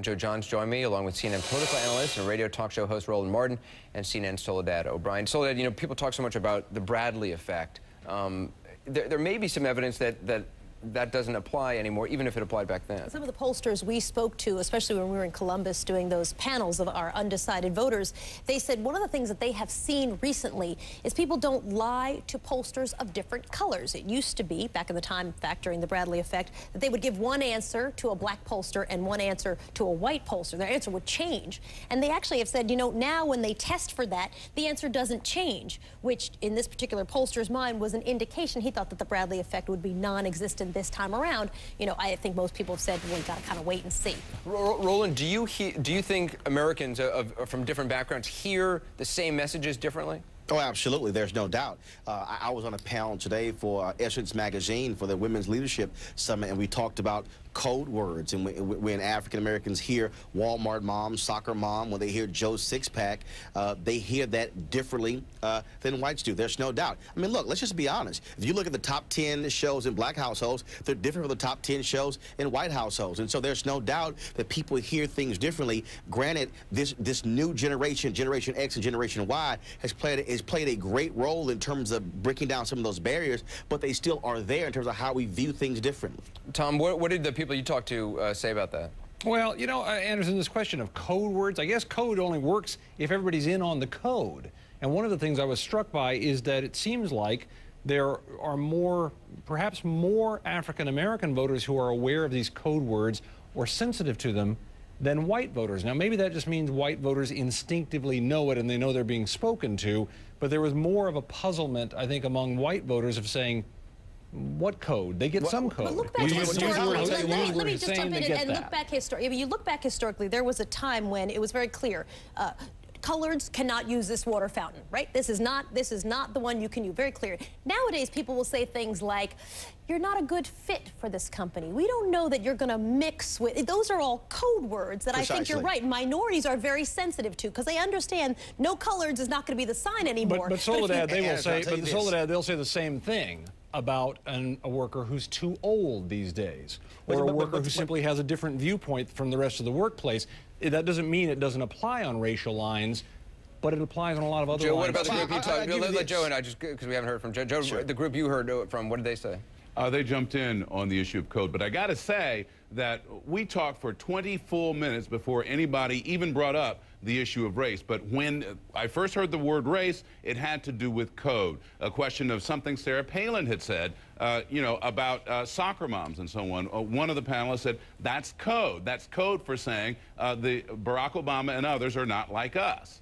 Joe Johns joined me, along with CNN political analyst and radio talk show host Roland Martin and CNN Soledad O'Brien. Soledad, you know, people talk so much about the Bradley effect. There may be some evidence that doesn't apply anymore, even if it applied back then. Some of the pollsters we spoke to, especially when we were in Columbus doing those panels of our undecided voters, they said one of the things that they have seen recently is people don't lie to pollsters of different colors. It used to be, back in the time, in fact, during the Bradley effect, that they would give one answer to a black pollster and one answer to a white pollster. Their answer would change. And they actually have said, you know, now when they test for that, the answer doesn't change, which in this particular pollster's mind was an indication he thought that the Bradley effect would be non-existent this time around. You know, I think most people have said, well, we got to kind of wait and see. Roland, do you think Americans from different backgrounds hear the same messages differently? Oh, absolutely. There's no doubt. I was on a panel today for Essence Magazine for the Women's Leadership Summit, and we talked about code words. And when African Americans hear Walmart mom, soccer mom, when they hear Joe's six-pack, they hear that differently than whites do. There's no doubt. I mean, look, let's just be honest. If you look at the top 10 shows in black households, they're different from the top 10 shows in white households. And so there's no doubt that people hear things differently. Granted, this new generation, Generation X and Generation Y, has played a great role in terms of breaking down some of those barriers, but they still are there in terms of how we view things differently. Tom, what did the people you talked to say about that? Well, you know, Anderson, this question of code words, I guess code only works if everybody's in on the code. And one of the things I was struck by is that it seems like there are perhaps more African-American voters who are aware of these code words or sensitive to them than white voters. Now, maybe that just means white voters instinctively know it and they know they're being spoken to, but there was more of a puzzlement, I think, among white voters of saying, what code? They get some code. But look back historically. Let me just jump in and look back historically. I mean, you look back historically, there was a time when it was very clear. Coloreds cannot use this water fountain, right? This is not the one you can use. Very clear. Nowadays, people will say things like, "You're not a good fit for this company. We don't know that you're going to mix with." Those are all code words that Precisely. I think you're right. Minorities are very sensitive to because they understand no coloreds is not going to be the sign anymore. But Soledad, they'll say the same thing about a worker who's too old these days, or a worker who simply has a different viewpoint from the rest of the workplace. That doesn't mean it doesn't apply on racial lines, but it applies on a lot of other Joe, lines. what about the group you talked to? Let Joe and I, just because we haven't heard from Joe. Joe, sure. The group you heard from, what did they say? They jumped in on the issue of code, but I got to say that we talked for 20 full minutes before anybody even brought up the issue of race. But when I first heard the word race, it had to do with code, a question of something Sarah Palin had said, you know, about soccer moms and so on. One of the panelists said, that's code. That's code for saying the Barack Obama and others are not like us.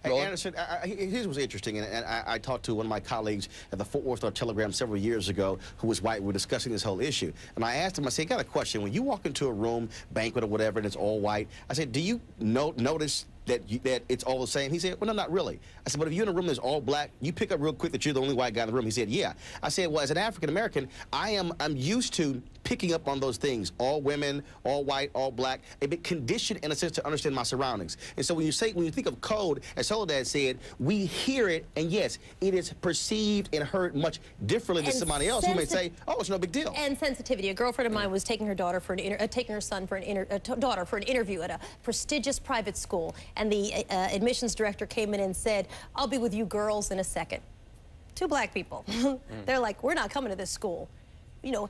Hey, Anderson, here's what's interesting, and I talked to one of my colleagues at the Fort Worth Star-Telegram several years ago who was white. We were discussing this whole issue, and I asked him, I said, I got a question. When you walk into a room, banquet or whatever, and it's all white, I said, do you notice that it's all the same? He said, well, no, not really. I said, but if you're in a room that's all black, you pick up real quick that you're the only white guy in the room. He said, yeah. I said, well, as an African-American, I'm used to picking up on those things, all women, all white, all black, a bit conditioned in a sense to understand my surroundings. And so when you think of code, as Soledad said, we hear it, and yes, it is perceived and heard much differently than somebody else who may say, oh, it's no big deal. And sensitivity. A girlfriend of mine was taking her daughter for taking her son for daughter for an interview at a prestigious private school, and the admissions director came in and said, I'll be with you girls in a second. Two black people. They're like, we're not coming to this school. You know,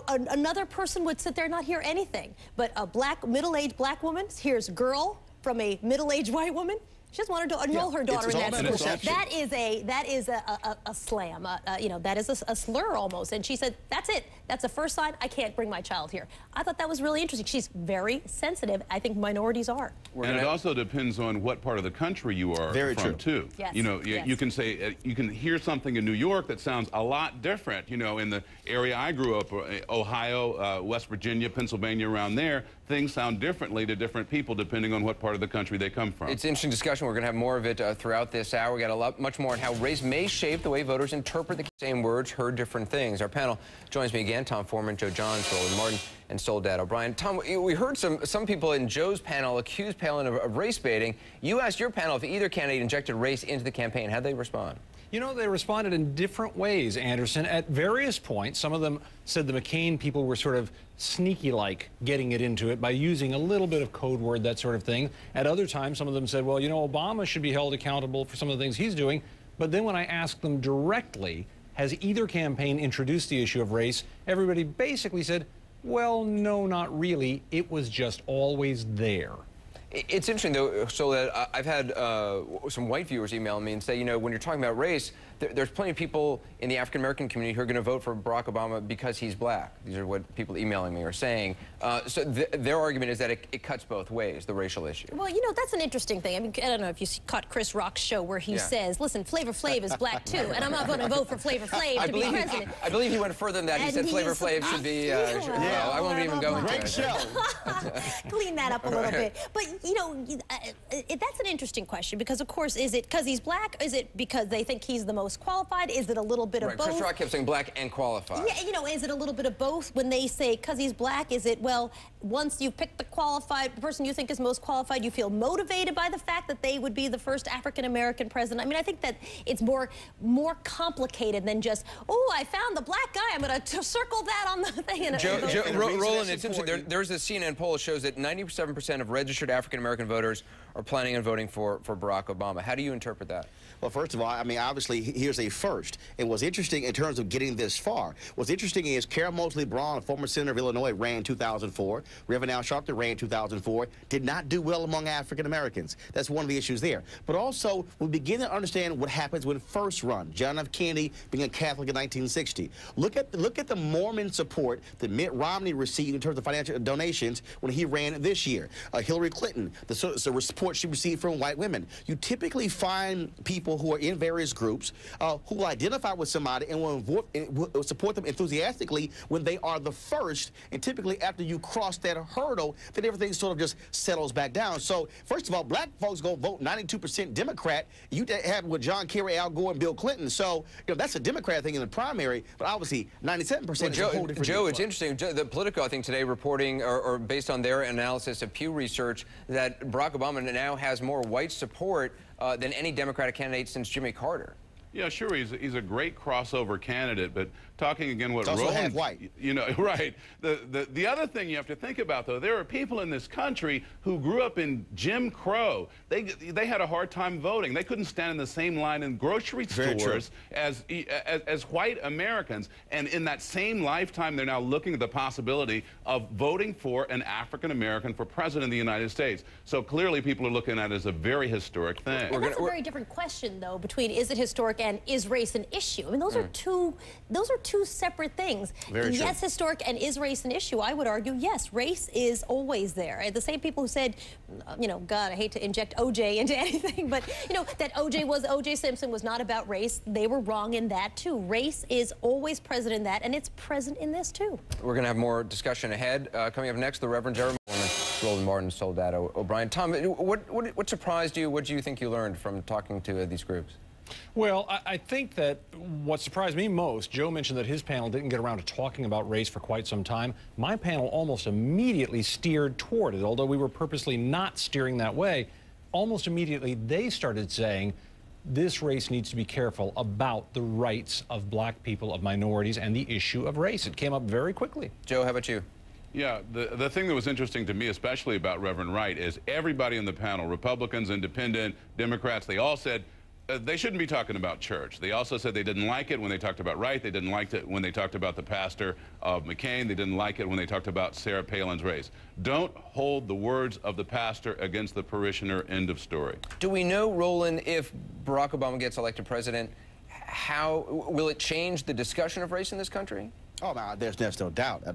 another person would sit there and not hear anything. But a middle-aged black woman hears girl from a middle-aged white woman. She just wanted to enroll her daughter in that school. That is a slam. You know, that is a slur almost. And she said, that's it. That's the first sign I can't bring my child here. I thought that was really interesting. She's very sensitive. I think minorities are. And it also depends on what part of the country you are from, too. Yes. You know, you can say, you can hear something in New York that sounds a lot different. You know, in the area I grew up, Ohio, West Virginia, Pennsylvania, around there, things sound differently to different people depending on what part of the country they come from. It's an interesting discussion. We're going to have more of it throughout this hour. We got much more on how race may shape the way voters interpret the same words, heard different things. Our panel joins me again: Tom Foreman, Joe Johns, Roland Martin, and Soledad O'Brien. Tom, we heard some people in Joe's panel accuse Palin of race baiting. You asked your panel if either candidate injected race into the campaign. How'd they respond? You know, they responded in different ways, Anderson. At various points, some of them said the McCain people were sort of sneaky-like getting it into it by using a little bit of code word, that sort of thing. At other times, some of them said, well, you know, Obama should be held accountable for some of the things he's doing. But then when I asked them directly, has either campaign introduced the issue of race, everybody basically said, well, no, not really. It was just always there. It's interesting, though, so that I've had some white viewers email me and say, you know, when you're talking about race, there's plenty of people in the African-American community who are going to vote for Barack Obama because he's black. These are what people emailing me are saying. So their argument is that it cuts both ways, the racial issue. Well, you know, that's an interesting thing. I mean, I don't know if you caught Chris Rock's show where he says, listen, Flavor Flav is black, too, and I'm not going to vote for Flavor Flav to be president. I believe he went further than that. He said Flavor Flav should be, well, I won't even go into it. Great show. Clean that up a little bit. But, you know, that's an interesting question because, of course, is it because he's black? Is it because they think he's the most qualified? Is it a little bit of both? Chris Rock kept saying black and qualified. Yeah, you know, is it a little bit of both when they say because he's black? Is it, well, once you've picked the person you think is most qualified, you feel motivated by the fact that they would be the first African-American president? I mean, I think that it's more complicated than just, oh, I found the black guy, I'm going to circle that on the thing. Roland, it's interesting. There's a CNN poll that shows that 97% of registered African-American voters are planning on voting for Barack Obama. How do you interpret that? Well, first of all, I mean, obviously, here's a first. And what's interesting in terms of getting this far, what's interesting is Carol Moseley Braun, a former senator of Illinois, ran in 2004. Reverend Al Sharpton ran in 2004. Did not do well among African Americans. That's one of the issues there. But also, we begin to understand what happens when first run. John F. Kennedy being a Catholic in 1960. Look at the Mormon support that Mitt Romney received in terms of financial donations when he ran this year. Hillary Clinton, the support she received from white women. You typically find people who are in various groups who will identify with somebody and will support them enthusiastically when they are the first. And typically after you cross that hurdle, then everything sort of just settles back down. So first of all, black folks go vote 92% Democrat. You had with John Kerry, Al Gore, and Bill Clinton. So you know that's a Democrat thing in the primary, but obviously 97% is a whole different. Joe, it's interesting. The Politico, I think today, reporting or based on their analysis of Pew Research, that Barack Obama now has more white support than any Democratic candidate since Jimmy Carter. Yeah, sure, he's a great crossover candidate, but talking again what Roland, half white. You know, right. The other thing you have to think about, though, there are people in this country who grew up in Jim Crow. They had a hard time voting. They couldn't stand in the same line in grocery stores as white Americans. And in that same lifetime, they're now looking at the possibility of voting for an African American for president of the United States. So clearly, people are looking at it as a very historic thing. And that's a very different question, though, between is it historic and is race an issue? I mean, those are two separate things. Yes, historic, and is race an issue? I would argue, yes, race is always there. And the same people who said, you know, God, I hate to inject OJ into anything, but, you know, that O.J. Simpson was not about race, they were wrong in that, too. Race is always present in that, and it's present in this, too. We're going to have more discussion ahead. Coming up next, the Reverend Jeremy Roland Martin, Soledad O'Brien. Tom, what surprised you? What do you think you learned from talking to these groups? Well, I think that what surprised me most, Joe mentioned that his panel didn't get around to talking about race for quite some time. My panel almost immediately steered toward it, although we were purposely not steering that way. Almost immediately, they started saying, this race needs to be careful about the rights of black people, of minorities, and the issue of race. It came up very quickly. Joe, how about you? Yeah, the thing that was interesting to me, especially about Reverend Wright, is everybody in the panel, Republicans, Independent, Democrats, they all said, they shouldn't be talking about church. They also said they didn't like it when they talked about Wright. They didn't like it when they talked about the pastor of McCain. They didn't like it when they talked about Sarah Palin's race. Don't hold the words of the pastor against the parishioner, end of story. Do we know, Roland, if Barack Obama gets elected president, how will it change the discussion of race in this country? Oh, no, there's no doubt. I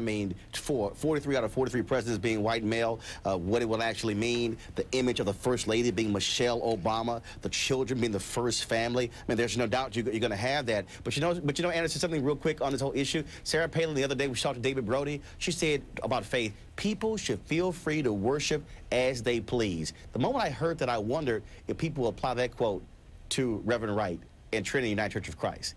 mean, for 43 out of 43 presidents being white male, what it will actually mean, the image of the First Lady being Michelle Obama, the children being the first family. I mean, there's no doubt you're going to have that. But you know, Anderson, something real quick on this whole issue. Sarah Palin the other day, we talked to David Brody. She said about faith, people should feel free to worship as they please. The moment I heard that, I wondered if people will apply that quote to Reverend Wright and Trinity United Church of Christ.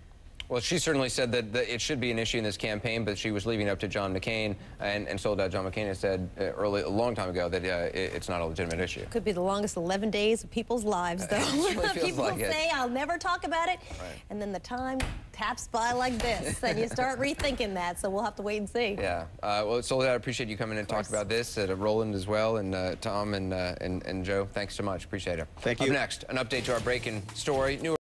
Well, she certainly said that it should be an issue in this campaign, but she was leaving it up to John McCain, and Soledad John McCain has said a long time ago that it's not a legitimate issue. Could be the longest 11 days of people's lives, though. People like say, I'll never talk about it, and then the time taps by like this, and you start rethinking that, so we'll have to wait and see. Yeah. Well, Soledad, I appreciate you coming in and talking about this. Roland as well, and Tom and Joe, thanks so much. Appreciate it. Thank you. Up next, an update to our breaking story. New